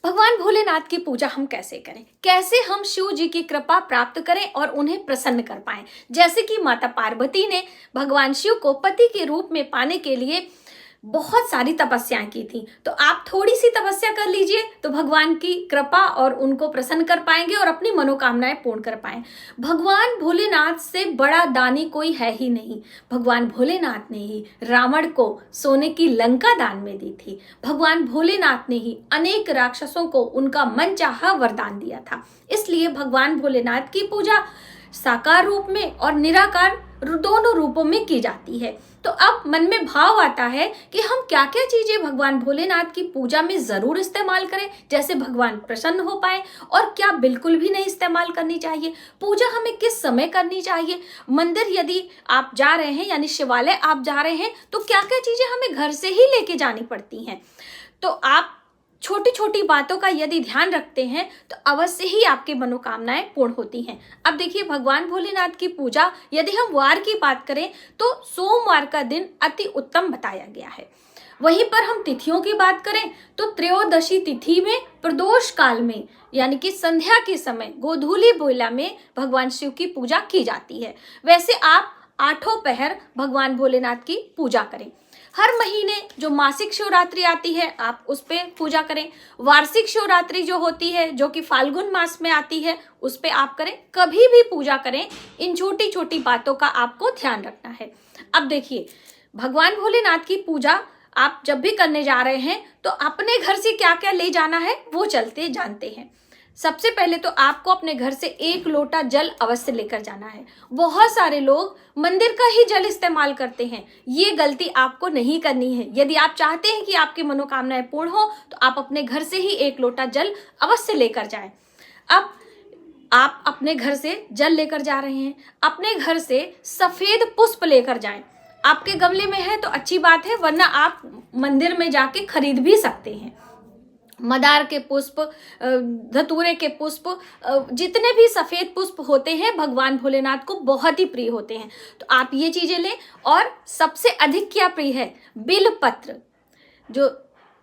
भगवान भोलेनाथ की पूजा हम कैसे करें, कैसे हम शिव जी की कृपा प्राप्त करें और उन्हें प्रसन्न कर पाएं। जैसे कि माता पार्वती ने भगवान शिव को पति के रूप में पाने के लिए बहुत सारी तपस्याएं की थी, तो आप थोड़ी सी तपस्या कर लीजिए तो भगवान की कृपा और उनको प्रसन्न कर पाएंगे और अपनी मनोकामनाएं पूर्ण कर पाए। भगवान भोलेनाथ से बड़ा दानी कोई है ही नहीं। भगवान भोलेनाथ ने ही रावण को सोने की लंका दान में दी थी। भगवान भोलेनाथ ने ही अनेक राक्षसों को उनका मनचाहा वरदान दिया था। इसलिए भगवान भोलेनाथ की पूजा साकार रूप में और निराकार दोनों रूपों में की जाती है। तो अब मन में भाव आता है कि हम क्या क्या चीजें भगवान भोलेनाथ की पूजा में जरूर इस्तेमाल करें, जैसे भगवान प्रसन्न हो पाए, और क्या बिल्कुल भी नहीं इस्तेमाल करनी चाहिए। पूजा हमें किस समय करनी चाहिए। मंदिर यदि आप जा रहे हैं, यानी शिवालय आप जा रहे हैं, तो क्या क्या चीजें हमें घर से ही लेके जानी पड़ती हैं। तो आप छोटी छोटी बातों का यदि ध्यान रखते हैं तो अवश्य ही आपकी मनोकामनाएं पूर्ण होती हैं। अब देखिए, भगवान भोलेनाथ की पूजा यदि हम वार की बात करें तो सोमवार का दिन अति उत्तम बताया गया है। वहीं पर हम तिथियों की बात करें तो त्रयोदशी तिथि में प्रदोष काल में, यानी कि संध्या के समय गोधूली बेला में भगवान शिव की पूजा की जाती है। वैसे आप आठों पहर भगवान भोलेनाथ की पूजा करें। हर महीने जो मासिक शिवरात्रि आती है आप उस पे पूजा करें। वार्षिक शिवरात्रि जो होती है, जो कि फाल्गुन मास में आती है, उस पे आप करें। कभी भी पूजा करें, इन छोटी छोटी बातों का आपको ध्यान रखना है। अब देखिए, भगवान भोलेनाथ की पूजा आप जब भी करने जा रहे हैं तो अपने घर से क्या क्या ले जाना है वो चलते जानते हैं। सबसे पहले तो आपको अपने घर से 1 लोटा जल अवश्य लेकर जाना है। बहुत सारे लोग मंदिर का ही जल इस्तेमाल करते हैं, ये गलती आपको नहीं करनी है। यदि आप चाहते हैं कि आपकी मनोकामनाएं पूर्ण हो तो आप अपने घर से ही 1 लोटा जल अवश्य लेकर जाएं। अब आप अपने घर से जल लेकर जा रहे हैं, अपने घर से सफेद पुष्प लेकर जाएं। आपके गमले में है तो अच्छी बात है, वरना आप मंदिर में जाके खरीद भी सकते हैं। मदार के पुष्प, धतूरे के पुष्प, जितने भी सफेद पुष्प होते हैं भगवान भोलेनाथ को बहुत ही प्रिय होते हैं, तो आप ये चीजें लें। और सबसे अधिक क्या प्रिय है, बिलपत्र, जो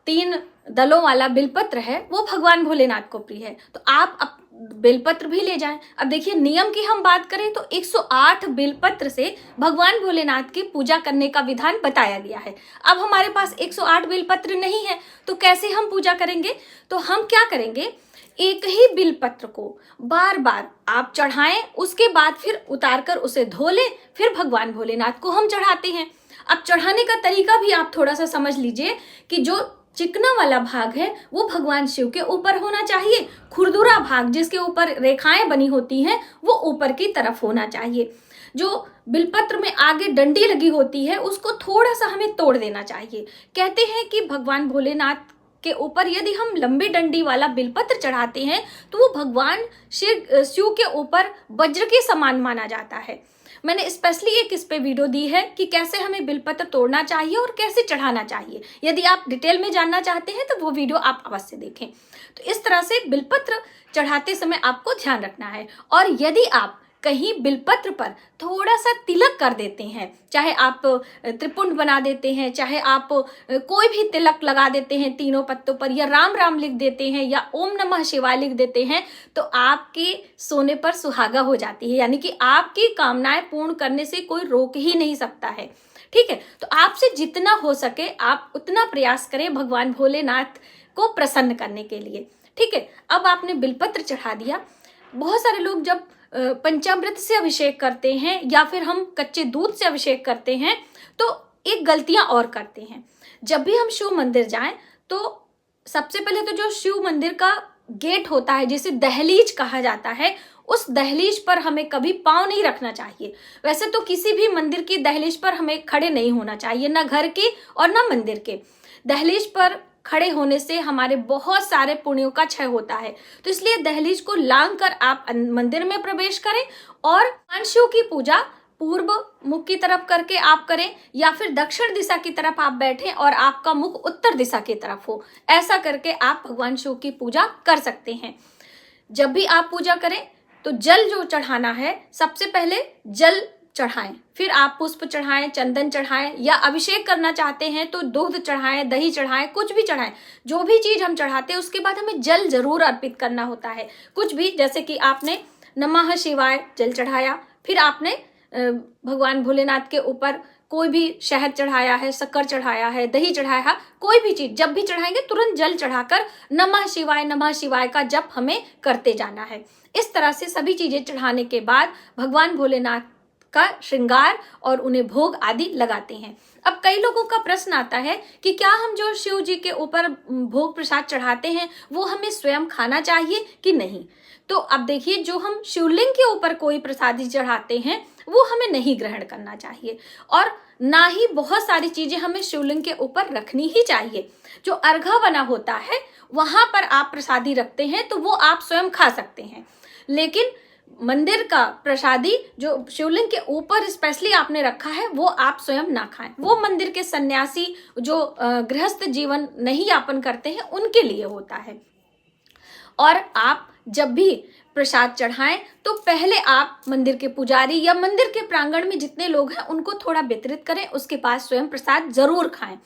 3 दलों वाला बिलपत्र है वो भगवान भोलेनाथ को प्रिय है, तो आप बेलपत्र भी ले जाएं। अब देखिए, नियम की हम बात करें तो 108 बेलपत्र से भगवान भोलेनाथ की पूजा करने का विधान बताया गया है। अब हमारे पास 108 बेलपत्र नहीं है तो कैसे हम पूजा करेंगे। तो हम क्या करेंगे, एक ही बेलपत्र को बार बार आप चढ़ाएं, उसके बाद फिर उतार कर उसे धो लें, फिर भगवान भोलेनाथ को हम चढ़ाते हैं। अब चढ़ाने का तरीका भी आप थोड़ा सा समझ लीजिए कि जो चिकना वाला भाग है वो भगवान शिव के ऊपर होना चाहिए, खुरदुरा भाग जिसके ऊपर रेखाएं बनी होती हैं वो ऊपर की तरफ होना चाहिए। जो बिलपत्र में आगे डंडी लगी होती है उसको थोड़ा सा हमें तोड़ देना चाहिए। कहते हैं कि भगवान भोलेनाथ के ऊपर यदि हम लंबी डंडी वाला बिलपत्र चढ़ाते हैं तो वो भगवान शिव के ऊपर वज्र के समान माना जाता है। मैंने स्पेशली एक इस पे वीडियो दी है कि कैसे हमें बिलपत्र तोड़ना चाहिए और कैसे चढ़ाना चाहिए। यदि आप डिटेल में जानना चाहते हैं तो वो वीडियो आप अवश्य देखें। तो इस तरह से बिलपत्र चढ़ाते समय आपको ध्यान रखना है। और यदि आप कहीं बिलपत्र पर थोड़ा सा तिलक कर देते हैं, चाहे आप त्रिपुंड बना देते हैं, चाहे आप कोई भी तिलक लगा देते हैं तीनों पत्तों पर, या राम राम लिख देते हैं, या ओम नमः शिवाय लिख देते हैं, तो आपके सोने पर सुहागा हो जाती है, यानी कि आपकी कामनाएं पूर्ण करने से कोई रोक ही नहीं सकता है। ठीक है, तो आपसे जितना हो सके आप उतना प्रयास करें भगवान भोलेनाथ को प्रसन्न करने के लिए। ठीक है, अब आपने बिलपत्र चढ़ा दिया। बहुत सारे लोग जब पंचामृत से अभिषेक करते हैं या फिर हम कच्चे दूध से अभिषेक करते हैं तो एक गलतियां और करते हैं। जब भी हम शिव मंदिर जाएं तो सबसे पहले तो जो शिव मंदिर का गेट होता है, जिसे दहलीज कहा जाता है, उस दहलीज पर हमें कभी पाँव नहीं रखना चाहिए। वैसे तो किसी भी मंदिर की दहलीज पर हमें खड़े नहीं होना चाहिए, ना घर के और ना मंदिर के। दहलीज पर खड़े होने से हमारे बहुत सारे पुण्यों का क्षय होता है, तो इसलिए दहलीज को लांघ कर आप मंदिर में प्रवेश करें। और भगवान शिव की पूजा पूर्व मुख की तरफ करके आप करें, या फिर दक्षिण दिशा की तरफ आप बैठें और आपका मुख उत्तर दिशा की तरफ हो। ऐसा करके आप भगवान शिव की पूजा कर सकते हैं। जब भी आप पूजा करें तो जल जो चढ़ाना है, सबसे पहले जल चढ़ाएं, फिर आप पुष्प चढ़ाएं, चंदन चढ़ाएं, या अभिषेक करना चाहते हैं तो दूध चढ़ाएं, दही चढ़ाएं, कुछ भी चढ़ाएं। जो भी चीज हम चढ़ाते हैं उसके बाद हमें जल जरूर अर्पित करना होता है। कुछ भी, जैसे कि आपने नमः शिवाय जल चढ़ाया, फिर आपने भगवान भोलेनाथ के ऊपर कोई भी शहद चढ़ाया है, शक्कर चढ़ाया है, दही चढ़ाया है, कोई भी चीज जब भी चढ़ाएंगे तुरंत जल चढ़ाकर नमः शिवाय का जप हमें करते जाना है। इस तरह से सभी चीजें चढ़ाने के बाद भगवान भोलेनाथ का श्रृंगार और उन्हें भोग आदि लगाते हैं। अब कई लोगों का प्रश्न आता है कि क्या हम जो शिव जी के ऊपर भोग प्रसाद चढ़ाते हैं वो हमें स्वयं खाना चाहिए कि नहीं। तो अब देखिए, जो हम शिवलिंग के ऊपर कोई प्रसादी चढ़ाते हैं वो हमें नहीं ग्रहण करना चाहिए, और ना ही बहुत सारी चीजें हमें शिवलिंग के ऊपर रखनी ही चाहिए। जो अर्घा बना होता है वहां पर आप प्रसादी रखते हैं तो वो आप स्वयं खा सकते हैं, लेकिन मंदिर का प्रसादी जो शिवलिंग के ऊपर स्पेशली आपने रखा है वो आप स्वयं ना खाएं। वो मंदिर के सन्यासी जो गृहस्थ जीवन नहीं यापन करते हैं उनके लिए होता है। और आप जब भी प्रसाद चढ़ाएं तो पहले आप मंदिर के पुजारी या मंदिर के प्रांगण में जितने लोग हैं उनको थोड़ा वितरित करें, उसके बाद स्वयं प्रसाद जरूर खाएं।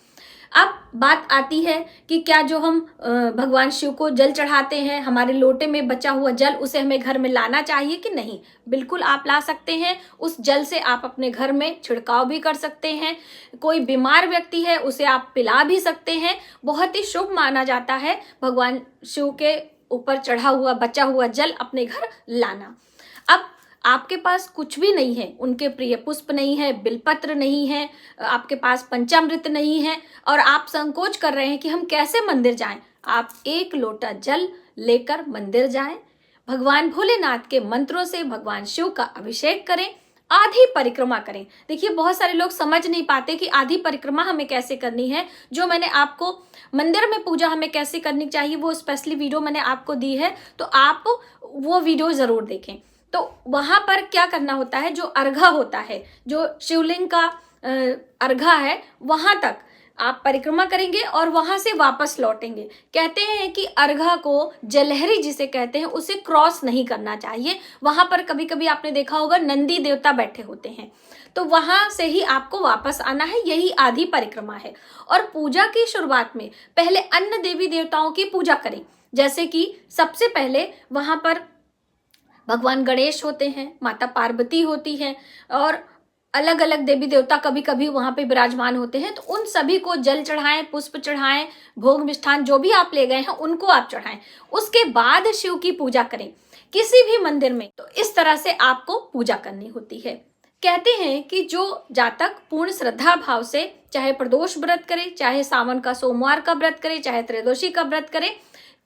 अब बात आती है कि क्या जो हम भगवान शिव को जल चढ़ाते हैं, हमारे लोटे में बचा हुआ जल उसे हमें घर में लाना चाहिए कि नहीं। बिल्कुल आप ला सकते हैं। उस जल से आप अपने घर में छिड़काव भी कर सकते हैं। कोई बीमार व्यक्ति है उसे आप पिला भी सकते हैं। बहुत ही शुभ माना जाता है भगवान शिव के ऊपर चढ़ा हुआ बचा हुआ जल अपने घर लाना। अब आपके पास कुछ भी नहीं है, उनके प्रिय पुष्प नहीं है, बिलपत्र नहीं है, आपके पास पंचामृत नहीं है, और आप संकोच कर रहे हैं कि हम कैसे मंदिर जाएं, आप एक लोटा जल लेकर मंदिर जाएं, भगवान भोलेनाथ के मंत्रों से भगवान शिव का अभिषेक करें, आधी परिक्रमा करें। देखिए, बहुत सारे लोग समझ नहीं पाते कि आधी परिक्रमा हमें कैसे करनी है। जो मैंने आपको मंदिर में पूजा हमें कैसे करनी चाहिए वो स्पेशली वीडियो मैंने आपको दी है, तो आप वो वीडियो जरूर देखें। तो वहां पर क्या करना होता है, जो अर्घा होता है, जो शिवलिंग का अर्घा है, वहां तक आप परिक्रमा करेंगे और वहां से वापस लौटेंगे। कहते हैं कि अर्घा को जलहरी जिसे कहते हैं उसे क्रॉस नहीं करना चाहिए। वहां पर कभी कभी आपने देखा होगा नंदी देवता बैठे होते हैं, तो वहां से ही आपको वापस आना है। यही आधी परिक्रमा है। और पूजा की शुरुआत में पहले अन्य देवी देवताओं की पूजा करें। जैसे कि सबसे पहले वहां पर भगवान गणेश होते हैं, माता पार्वती होती है, और अलग अलग देवी देवता कभी कभी वहां पे विराजमान होते हैं। तो उन सभी को जल चढ़ाएं, पुष्प चढ़ाएं, भोग मिष्ठान जो भी आप ले गए हैं उनको आप चढ़ाएं। उसके बाद शिव की पूजा करें किसी भी मंदिर में। तो इस तरह से आपको पूजा करनी होती है। कहते हैं कि जो जातक पूर्ण श्रद्धा भाव से चाहे प्रदोष व्रत करे, चाहे सावन का सोमवार का व्रत करे, चाहे त्रयोदशी का व्रत करे,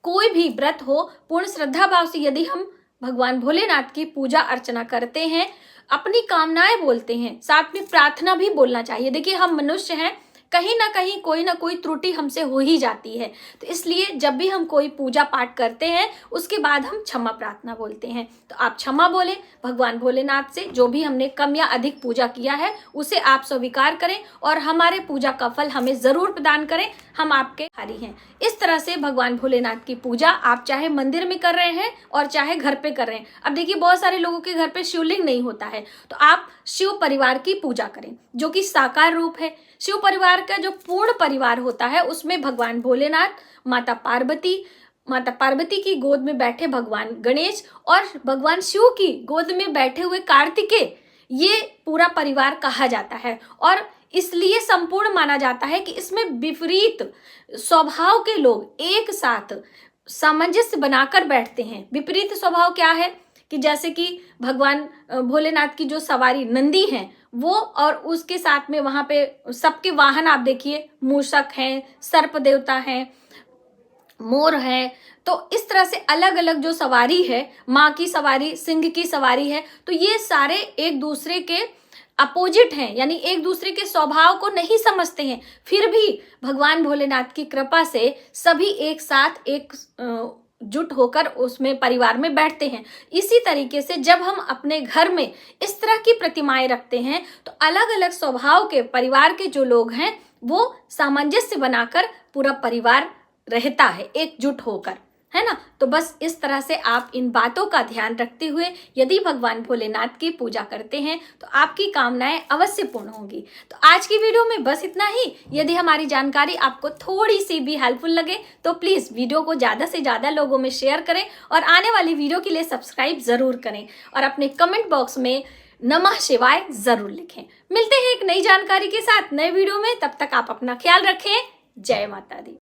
कोई भी व्रत हो, पूर्ण श्रद्धा भाव से यदि हम भगवान भोलेनाथ की पूजा अर्चना करते हैं, अपनी कामनाएं बोलते हैं, साथ में प्रार्थना भी बोलना चाहिए। देखिए, हम मनुष्य हैं, कहीं ना कहीं कोई ना कोई त्रुटि हमसे हो ही जाती है। तो इसलिए जब भी हम कोई पूजा पाठ करते हैं उसके बाद हम क्षमा प्रार्थना बोलते हैं। तो आप क्षमा बोलें भगवान भोलेनाथ से, जो भी हमने कम या अधिक पूजा किया है उसे आप स्वीकार करें और हमारे पूजा का फल हमें जरूर प्रदान करें। हम आपके आभारी हैं। इस तरह से भगवान भोलेनाथ की पूजा आप चाहे मंदिर में कर रहे हैं और चाहे घर पे कर रहे हैं। अब देखिए, बहुत सारे लोगों के घर पे शिवलिंग नहीं होता है, तो आप शिव परिवार की पूजा करें, जो कि साकार रूप है। शिव परिवार का जो पूर्ण परिवार होता है उसमें भगवान भोलेनाथ, माता पार्वती की गोद में बैठे भगवान गणेश और भगवान शिव की गोद में बैठे हुए कार्तिकेय, ये पूरा परिवार कहा जाता है। और इसलिए संपूर्ण माना जाता है कि इसमें विपरीत स्वभाव के लोग एक साथ सामंजस्य बनाकर बैठते हैं। विपरीत स्वभाव क्या है कि जैसे कि भगवान भोलेनाथ की जो सवारी नंदी है वो, और उसके साथ में वहां पे सबके वाहन आप देखिए, मूषक हैं, सर्प देवता हैं, मोर है। तो इस तरह से अलग अलग जो सवारी है, माँ की सवारी, सिंह की सवारी है, तो ये सारे एक दूसरे के अपोजिट हैं, यानी एक दूसरे के स्वभाव को नहीं समझते हैं। फिर भी भगवान भोलेनाथ की कृपा से सभी एक साथ एक जुट होकर उसमें परिवार में बैठते हैं। इसी तरीके से जब हम अपने घर में इस तरह की प्रतिमाएं रखते हैं तो अलग अलग स्वभाव के परिवार के जो लोग हैं वो सामंजस्य बनाकर पूरा परिवार रहता है एकजुट होकर, है ना। तो बस इस तरह से आप इन बातों का ध्यान रखते हुए यदि भगवान भोलेनाथ की पूजा करते हैं तो आपकी कामनाएं अवश्य पूर्ण होंगी। तो आज की वीडियो में बस इतना ही। यदि हमारी जानकारी आपको थोड़ी सी भी हेल्पफुल लगे तो प्लीज वीडियो को ज्यादा से ज्यादा लोगों में शेयर करें और आने वाली वीडियो के लिए सब्सक्राइब जरूर करें और अपने कमेंट बॉक्स में नमः शिवाय जरूर लिखें। मिलते हैं एक नई जानकारी के साथ नए वीडियो में, तब तक आप अपना ख्याल रखें। जय माता दी।